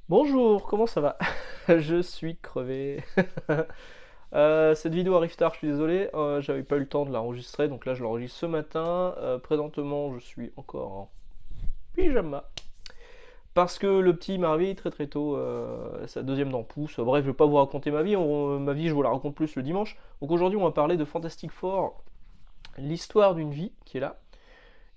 Bonjour, comment ça va? Je suis crevé. Cette vidéo arrive tard, je suis désolé. J'avais pas eu le temps de l'enregistrer, donc là je l'enregistre ce matin. Présentement, je suis encore en pyjama. Parce que le petit m'a réveillé très très tôt, sa deuxième dent pousse. Bref, je vais pas vous raconter ma vie. Ma vie, je vous la raconte plus le dimanche. Donc aujourd'hui, on va parler de Fantastic Four, l'histoire d'une vie qui est là,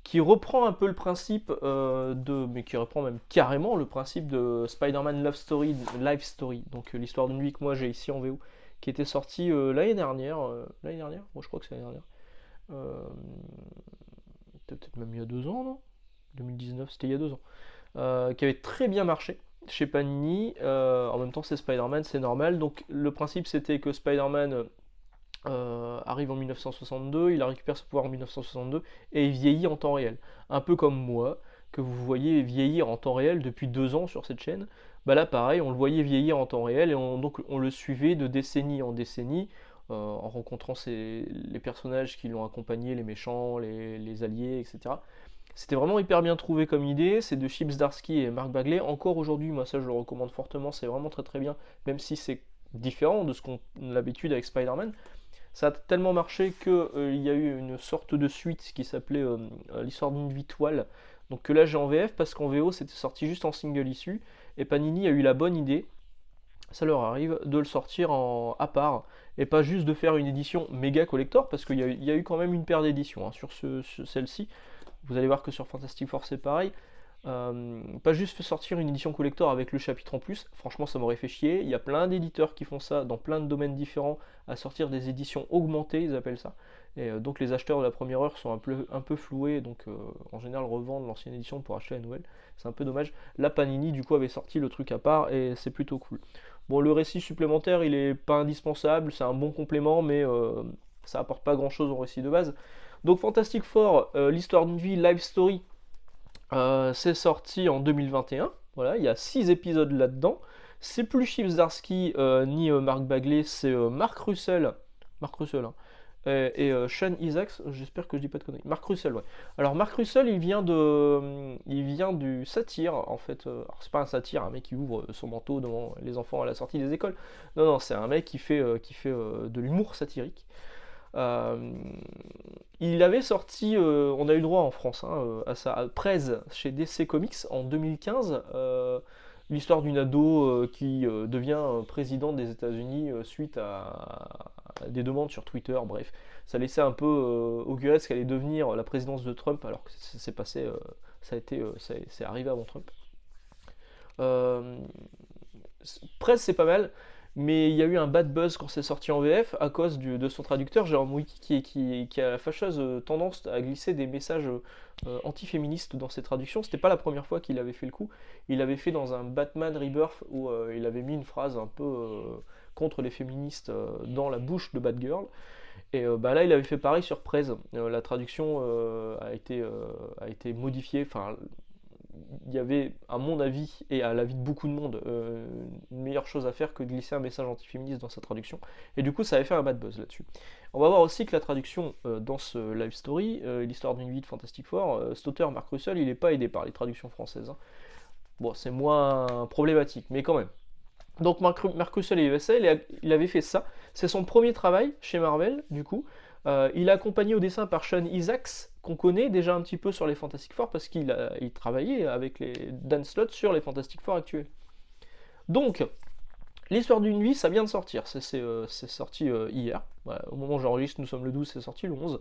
qui reprend un peu le principe mais qui reprend même carrément le principe de Spider-Man Love Story, Life Story, donc l'histoire d'une vie que moi j'ai ici en VO, qui était sortie l'année dernière, moi je crois que c'est l'année dernière, euh, peut-être même il y a 2 ans, non? 2019, c'était il y a 2 ans, qui avait très bien marché chez Panini. En même temps, c'est Spider-Man, c'est normal. Donc le principe c'était que Spider-Man arrive en 1962, il récupère ses pouvoirs en 1962 et il vieillit en temps réel. Un peu comme moi, que vous voyez vieillir en temps réel depuis 2 ans sur cette chaîne. Bah là pareil, on le voyait vieillir en temps réel et donc on le suivait de décennie en décennie en rencontrant les personnages qui l'ont accompagné, les méchants, les alliés, etc. C'était vraiment hyper bien trouvé comme idée, c'est de Chip Zdarsky et Mark Bagley. Encore aujourd'hui, moi ça je le recommande fortement, c'est vraiment très très bien, même si c'est différent de ce qu'on a l'habitude avec Spider-Man. Ça a tellement marché qu'il y a eu une sorte de suite qui s'appelait l'histoire d'une vie toile. Donc que là j'ai en VF parce qu'en VO c'était sorti juste en single issue. Et Panini a eu la bonne idée, ça leur arrive, de le sortir à part. Et pas juste de faire une édition méga collector parce qu'il y a eu quand même une paire d'éditions sur celle-ci. Vous allez voir que sur Fantastic Four c'est pareil. Pas juste sortir une édition collector avec le chapitre en plus, franchement ça m'aurait fait chier. Il y a plein d'éditeurs qui font ça dans plein de domaines différents, à sortir des éditions augmentées, ils appellent ça. Et donc les acheteurs de la première heure sont un peu floués, donc en général revendent l'ancienne édition pour acheter la nouvelle. C'est un peu dommage. La Panini du coup avait sorti le truc à part et c'est plutôt cool. Bon, le récit supplémentaire il est pas indispensable, c'est un bon complément, mais ça apporte pas grand chose au récit de base. Donc Fantastic Four, l'histoire d'une vie, live story, c'est sorti en 2021. Voilà, il y a 6 épisodes là-dedans. C'est plus Chip Zdarsky ni Mark Bagley, c'est Mark Russell. Mark Russell, hein, et Sean Isaacs, j'espère que je dis pas de conneries. Mark Russell, ouais. Alors Mark Russell, il vient du satire, en fait. Alors c'est pas un satire, un mec qui ouvre son manteau devant les enfants à la sortie des écoles. Non, non, c'est un mec qui fait de l'humour satirique. Euh, il avait sorti, on a eu droit en France à sa presse chez DC Comics en 2015, l'histoire d'une ado qui devient président des États-Unis suite à des demandes sur Twitter. Bref, ça laissait un peu augurer ce qu'allait devenir la présidence de Trump, alors que c'est passé, c'est arrivé avant Trump. Euh, Presse, c'est pas mal, mais il y a eu un bad buzz quand c'est sorti en VF à cause de son traducteur, Jérôme Wiki, qui a la fâcheuse tendance à glisser des messages anti-féministes dans ses traductions. C'était pas la première fois qu'il avait fait le coup. Il l'avait fait dans un Batman Rebirth où il avait mis une phrase un peu contre les féministes dans la bouche de Batgirl. Et bah là, il avait fait pareil sur Prez. La traduction a été modifiée. Enfin, il y avait, à mon avis, et à l'avis de beaucoup de monde, une meilleure chose à faire que de glisser un message antiféministe dans sa traduction. Et du coup, ça avait fait un bad buzz là-dessus. On va voir aussi que la traduction dans ce live story, l'histoire d'une vie de Fantastic Four, cet auteur, Mark Russell, il n'est pas aidé par les traductions françaises, hein. Bon, c'est moins problématique, mais quand même. Donc Mark Russell et USA, il avait fait ça. C'est son premier travail chez Marvel, du coup. Il est accompagné au dessin par Sean Isaacs, qu'on connaît déjà un petit peu sur les Fantastic Four, parce il travaillait avec les Dan Slott sur les Fantastic Four actuels. Donc, l'histoire d'une nuit, ça vient de sortir. C'est sorti hier. Voilà, au moment où j'enregistre, nous sommes le 12, c'est sorti le 11.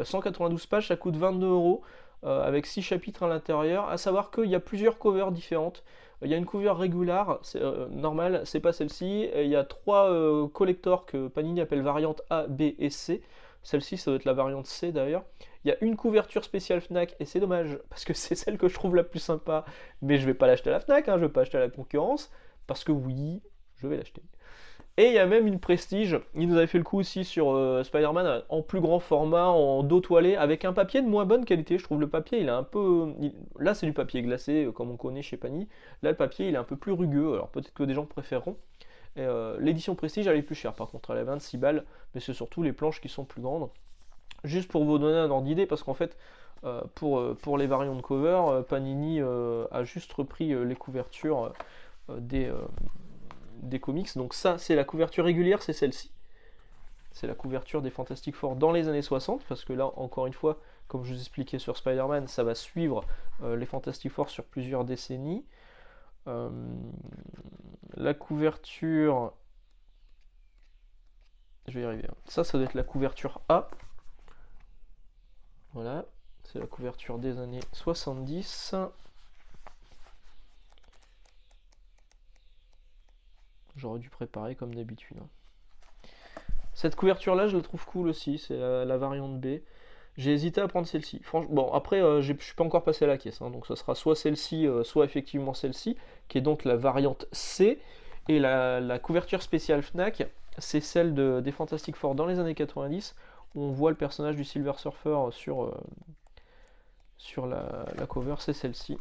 192 pages, ça coûte 22 euros, avec 6 chapitres à l'intérieur. À savoir qu'il y a plusieurs covers différentes. Il y a une cover régulière, c'est normale, c'est pas celle-ci. Il y a 3 collectors que Panini appelle variante A, B et C. Celle-ci, ça doit être la variante C d'ailleurs. Il y a une couverture spéciale Fnac, et c'est dommage, parce que c'est celle que je trouve la plus sympa. Mais je vais pas l'acheter à la Fnac, je vais pas acheter à la concurrence, parce que oui, je vais l'acheter. Et il y a même une Prestige, il nous avait fait le coup aussi sur Spider-Man en plus grand format, en dos toilé, avec un papier de moins bonne qualité. Je trouve le papier, il est un peu. Là, c'est du papier glacé, comme on connaît chez Panini. Là, le papier, il est un peu plus rugueux, alors peut-être que des gens préféreront. L'édition Prestige, elle est plus chère, par contre, elle est 26 balles, mais c'est surtout les planches qui sont plus grandes. Juste pour vous donner un ordre d'idée, parce qu'en fait, pour les variantes cover, Panini a juste repris les couvertures des comics. Donc ça, c'est la couverture régulière, c'est celle-ci. C'est la couverture des Fantastic Four dans les années 60, parce que là, encore une fois, comme je vous expliquais sur Spider-Man, ça va suivre les Fantastic Four sur plusieurs décennies. La couverture... Je vais y arriver. Ça doit être la couverture A. Voilà, c'est la couverture des années 70. J'aurais dû préparer comme d'habitude. Cette couverture-là, je la trouve cool aussi, c'est la variante B. J'ai hésité à prendre celle-ci. Bon, après, je suis pas encore passé à la caisse, hein, donc ça sera soit celle-ci, soit effectivement celle-ci, qui est donc la variante C. Et la couverture spéciale Fnac, c'est celle des Fantastic Four dans les années 90, où on voit le personnage du Silver Surfer sur la cover, c'est celle-ci.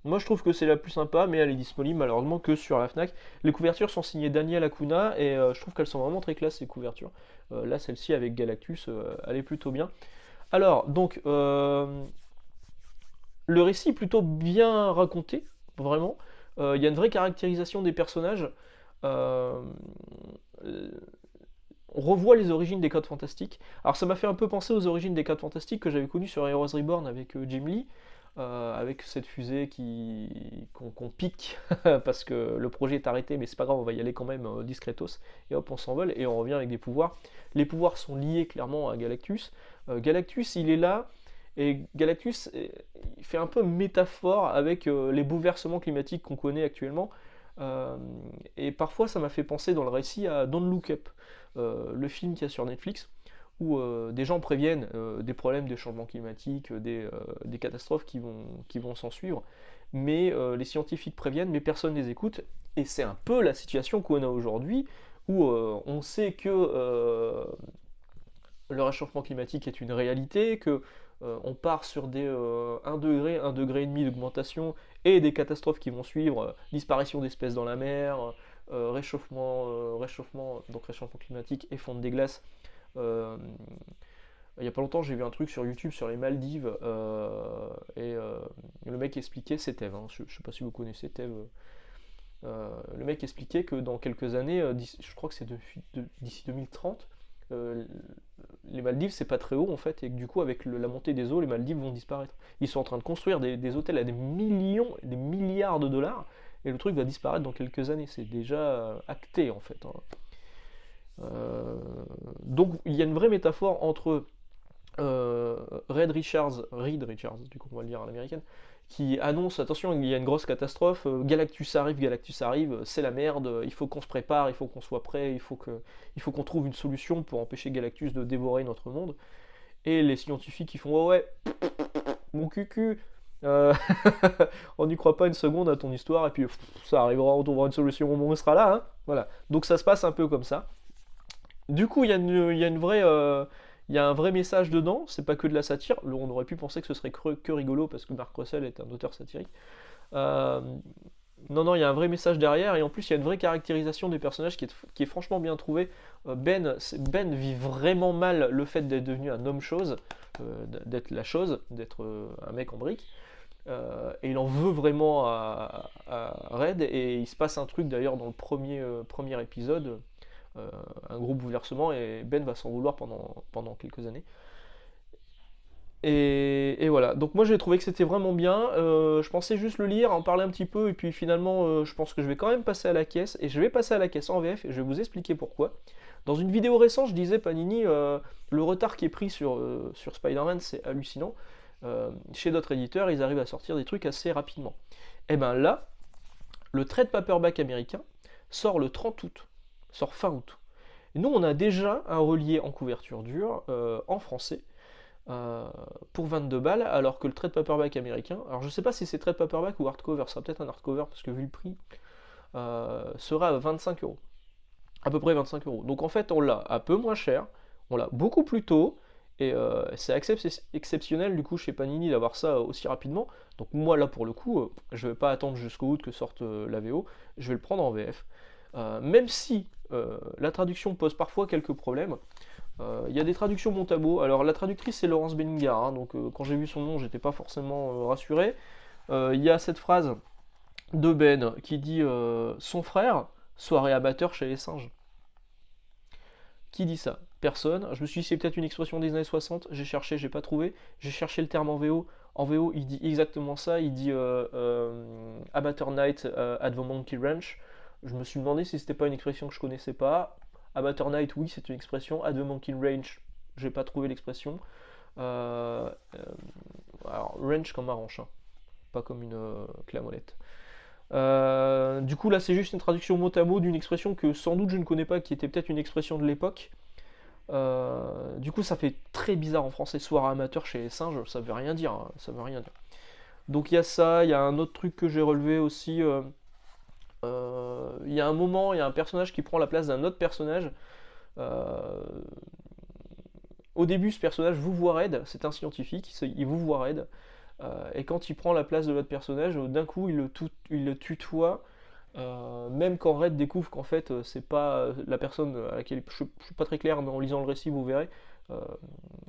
Moi je trouve que c'est la plus sympa, mais elle est disponible malheureusement que sur la Fnac. Les couvertures sont signées Daniel Acuna et je trouve qu'elles sont vraiment très classe ces couvertures. Là celle-ci avec Galactus, elle est plutôt bien. Alors donc le récit est plutôt bien raconté, vraiment. Il y a une vraie caractérisation des personnages. On revoit les origines des 4 Fantastiques. Alors ça m'a fait un peu penser aux origines des 4 Fantastiques que j'avais connues sur Heroes Reborn avec Jim Lee. Avec cette fusée qu'on pique parce que le projet est arrêté, mais c'est pas grave, on va y aller quand même discretos, et hop, on s'envole et on revient avec des pouvoirs. Les pouvoirs sont liés clairement à Galactus. Galactus, il est là, et Galactus il fait un peu métaphore avec les bouleversements climatiques qu'on connaît actuellement. Et parfois, ça m'a fait penser dans le récit à Don't Look Up, le film qu'il y a sur Netflix, où des gens préviennent des problèmes de changement climatique, des catastrophes qui vont s'en suivre, mais les scientifiques préviennent, mais personne ne les écoute, et c'est un peu la situation qu'on a aujourd'hui, où on sait que le réchauffement climatique est une réalité, que on part sur des 1 degré, 1,5 degré d'augmentation, et des catastrophes qui vont suivre, disparition d'espèces dans la mer, réchauffement climatique et fonte des glaces. Il n'y a pas longtemps, j'ai vu un truc sur YouTube sur les Maldives et le mec expliquait, c'est Tev, hein, je ne sais pas si vous connaissez Tev. Le mec expliquait que dans quelques années, je crois que c'est d'ici 2030, les Maldives c'est pas très haut en fait, et que du coup avec la montée des eaux, les Maldives vont disparaître. Ils sont en train de construire des hôtels à des millions, des milliards de dollars, et le truc va disparaître dans quelques années. C'est déjà acté en fait, hein. Donc il y a une vraie métaphore entre Reed Richards, du coup on va le dire à l'américaine, qui annonce, attention, il y a une grosse catastrophe, Galactus arrive, c'est la merde, il faut qu'on se prépare, il faut qu'on soit prêt, il faut qu'on trouve une solution pour empêcher Galactus de dévorer notre monde. Et les scientifiques qui font oh ouais, mon cucu, on n'y croit pas une seconde à ton histoire, et puis ça arrivera, on trouvera une solution, on sera là, hein. Voilà. Donc ça se passe un peu comme ça. Du coup, il y a une vraie, il y a un vrai message dedans, c'est pas que de la satire. On aurait pu penser que ce serait que rigolo parce que Mark Russell est un auteur satirique. Euh, non, il y a un vrai message derrière, et en plus, il y a une vraie caractérisation des personnages qui est franchement bien trouvée. Ben vit vraiment mal le fait d'être devenu un homme-chose, d'être la chose, d'être un mec en brique. Et il en veut vraiment à Red, et il se passe un truc d'ailleurs dans le premier épisode. Un gros bouleversement, et Ben va s'en vouloir pendant quelques années. Et voilà, donc moi j'ai trouvé que c'était vraiment bien. Je pensais juste le lire, en parler un petit peu, et puis finalement je pense que je vais quand même passer à la caisse, et je vais passer à la caisse en VF, et je vais vous expliquer pourquoi. Dans une vidéo récente, je disais Panini, le retard qui est pris sur Spider-Man, c'est hallucinant. Chez d'autres éditeurs, ils arrivent à sortir des trucs assez rapidement. Et ben là, le trade paperback américain sort le 30 août. Sort fin août. Et nous, on a déjà un relié en couverture dure, en français, pour 22 balles, alors que le trade paperback américain, alors je sais pas si c'est trade paperback ou hardcover, ça sera peut-être un hardcover, parce que vu le prix, sera à 25 euros. À peu près 25 euros. Donc en fait, on l'a un peu moins cher, on l'a beaucoup plus tôt, et c'est exceptionnel du coup chez Panini d'avoir ça aussi rapidement. Donc moi là pour le coup, je vais pas attendre jusqu'au août que sorte la VO, je vais le prendre en VF. Même si la traduction pose parfois quelques problèmes, il y a des traductions Montabo. Alors la traductrice c'est Laurence Benningar, hein, donc quand j'ai vu son nom j'étais pas forcément rassuré. Il y a cette phrase de Ben qui dit son frère, soirée amateur chez les singes. Qui dit ça? Personne. Je me suis dit c'est peut-être une expression des années 60. J'ai cherché, j'ai pas trouvé. J'ai cherché le terme en VO. En VO, il dit exactement ça. Il dit Amateur Night at the Monkey Ranch. Je me suis demandé si c'était pas une expression que je connaissais pas. Amateur Night, oui, c'est une expression. At the Monkey Ranch, j'ai pas trouvé l'expression. Euh, euh, alors, ranch comme un ranch, hein, pas comme une clamolette. Du coup, là, c'est juste une traduction mot à mot d'une expression que sans doute je ne connais pas, qui était peut-être une expression de l'époque. Du coup, ça fait très bizarre en français, soirée amateur chez les singes, ça veut rien dire, hein, ça veut rien dire. Donc il y a ça, il y a un autre truc que j'ai relevé aussi. Il y a un moment, il y a un personnage qui prend la place d'un autre personnage. Euh, Au début, ce personnage vous voit raide, c'est un scientifique, il vous voit raide. Et quand il prend la place de votre personnage, d'un coup il le tutoie, même quand Red découvre qu'en fait c'est pas la personne à laquelle je suis pas très clair, mais en lisant le récit vous verrez. euh,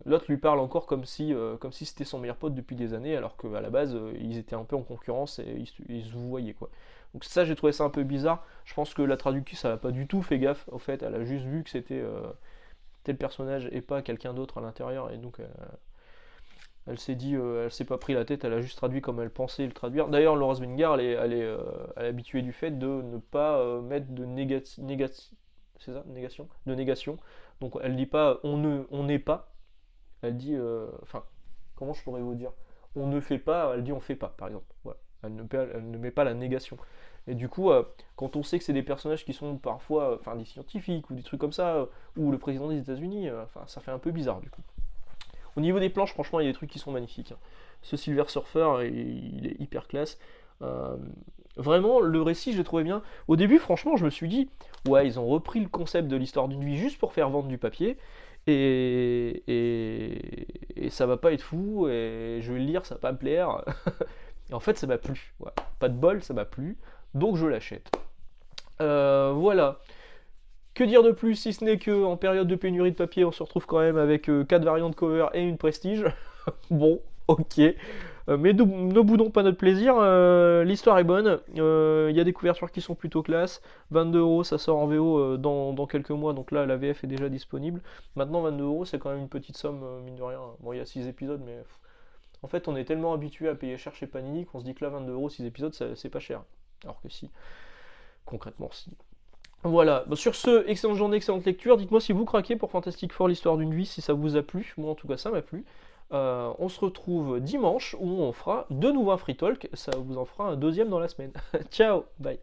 L'autre lui parle encore comme si c'était son meilleur pote depuis des années, alors qu'à la base ils étaient un peu en concurrence et ils se voyaient quoi. Donc ça j'ai trouvé ça un peu bizarre. Je pense que la traductrice elle a pas du tout fait gaffe. Au fait, elle a juste vu que c'était tel personnage et pas quelqu'un d'autre à l'intérieur, et donc elle s'est dit, elle s'est pas pris la tête, elle a juste traduit comme elle pensait le traduire. D'ailleurs, Laurence Wenger, elle est habituée du fait de ne pas mettre de c'est ça, négation, de négation. Donc elle dit pas on n'est pas, elle dit, enfin, comment je pourrais vous dire, on ne fait pas, elle dit on fait pas, par exemple. Voilà. Elle ne met pas la négation. Et du coup, quand on sait que c'est des personnages qui sont parfois, enfin, des scientifiques ou des trucs comme ça, ou le président des États-Unis, enfin, ça fait un peu bizarre du coup. Au niveau des planches, franchement, il y a des trucs qui sont magnifiques, hein. Ce Silver Surfer, il est hyper classe. Euh, Vraiment, le récit, je l'ai trouvé bien. Au début, franchement, je me suis dit, ouais, ils ont repris le concept de l'histoire d'une vie juste pour faire vendre du papier. Et ça va pas être fou, et je vais le lire, ça va pas me plaire. Et en fait, ça m'a plu. Ouais. Pas de bol, ça m'a plu. Donc je l'achète. Voilà. Que dire de plus si ce n'est que en période de pénurie de papier, on se retrouve quand même avec 4 variantes cover et une prestige. Bon, ok. Mais ne boudons pas notre plaisir. L'histoire est bonne. Il y a des couvertures qui sont plutôt classe. 22 €, ça sort en VO dans quelques mois. Donc là, la VF est déjà disponible. Maintenant, 22 €, c'est quand même une petite somme, mine de rien. Bon, il y a 6 épisodes, mais en fait, on est tellement habitué à payer cher chez Panini qu'on se dit que là, 22 €, 6 épisodes, c'est pas cher. Alors que si, concrètement, si. Voilà, bah, sur ce, excellente journée, excellente lecture. Dites-moi si vous craquez pour Fantastic Four, l'histoire d'une vie, si ça vous a plu. Moi, en tout cas, ça m'a plu. On se retrouve dimanche où on fera de nouveau un free talk. Ça vous en fera un deuxième dans la semaine. Ciao, bye.